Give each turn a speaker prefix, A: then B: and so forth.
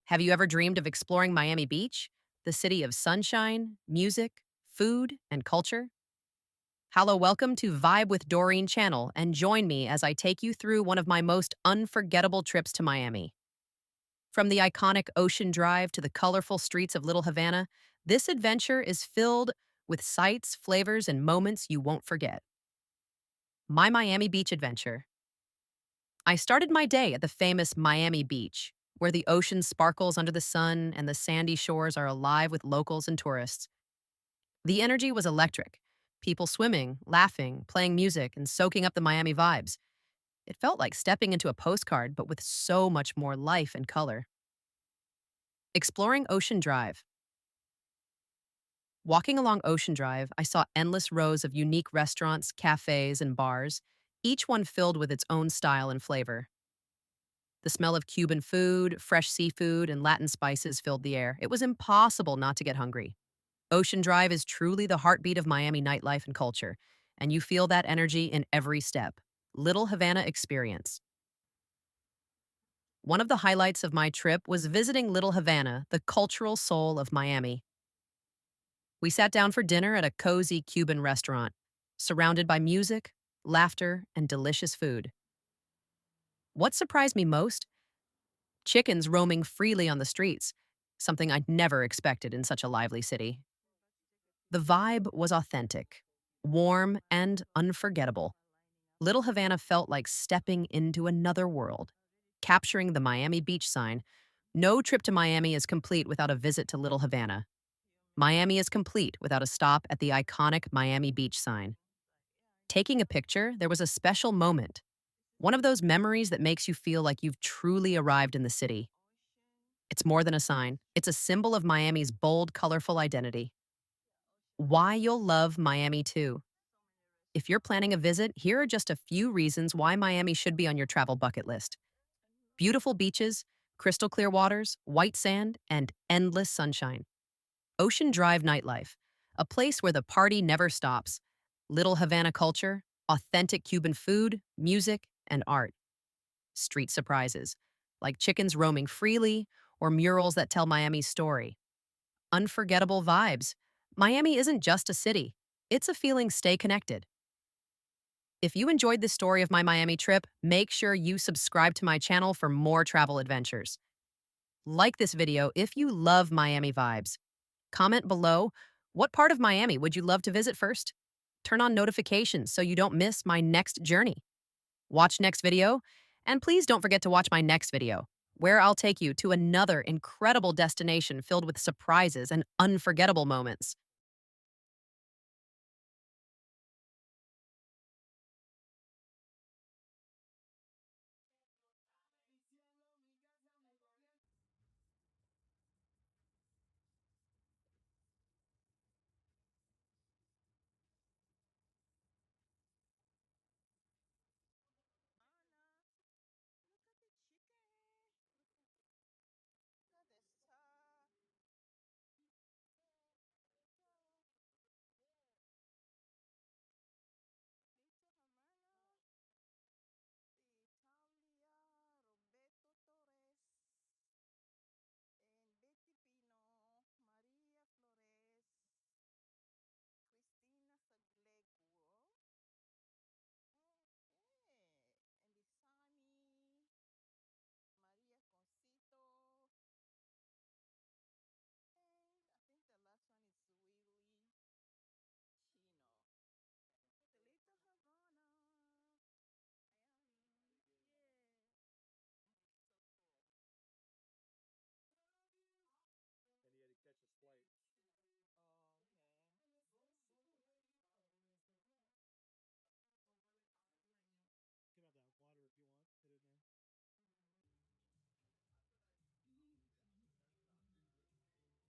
A: Have you ever dreamed of exploring Miami Beach, the city of sunshine, music, food, and culture? Hello, welcome to Vibe with Doreen channel, and join me as I take you through one of my most unforgettable trips to Miami. From the iconic Ocean Drive to the colorful streets of Little Havana, this adventure is filled with sights, flavors, and moments you won't forget. My Miami Beach adventure. I started my day at the famous Miami Beach, where the ocean sparkles under the sun and the sandy shores are alive with locals and tourists. The energy was electric. People swimming, laughing, playing music, and soaking up the Miami vibes. It felt like stepping into a postcard, but with so much more life and color. Exploring Ocean Drive. Walking along Ocean Drive, I saw endless rows of unique restaurants, cafes, and bars, each one filled with its own style and flavor. The smell of Cuban food, fresh seafood, and Latin spices filled the air. It was impossible not to get hungry. Ocean Drive is truly the heartbeat of Miami nightlife and culture, and you feel that energy in every step. Little Havana Experience. One of the highlights of my trip was visiting Little Havana, the cultural soul of Miami. We sat down for dinner at a cozy Cuban restaurant, surrounded by music, laughter, and delicious food. What surprised me most? Chickens roaming freely on the streets, something I'd never expected in such a lively city. The vibe was authentic, warm, and unforgettable. Little Havana felt like stepping into another world. Capturing the Miami Beach sign, no trip to Miami is complete without a visit to Little Havana. Miami is complete without a stop at the iconic Miami Beach sign. Taking a picture, there was a special moment. One of those memories that makes you feel like you've truly arrived in the city. It's more than a sign, it's a symbol of Miami's bold, colorful identity. Why you'll love Miami too. If you're planning a visit, here are just a few reasons why Miami should be on your travel bucket list. Beautiful beaches, crystal clear waters, white sand, and endless sunshine. Ocean Drive nightlife, a place where the party never stops. Little Havana culture, authentic Cuban food, music, and art. Street surprises, like chickens roaming freely or murals that tell Miami's story. Unforgettable vibes. Miami isn't just a city, it's a feeling. Stay connected. If you enjoyed this story of my Miami trip, make sure you subscribe to my channel for more travel adventures. Like this video if you love Miami vibes. Comment below, what part of Miami would you love to visit first? Turn on notifications so you don't miss my next journey. Watch next video, and please don't forget to watch my next video, where I'll take you to another incredible destination filled with surprises and unforgettable moments.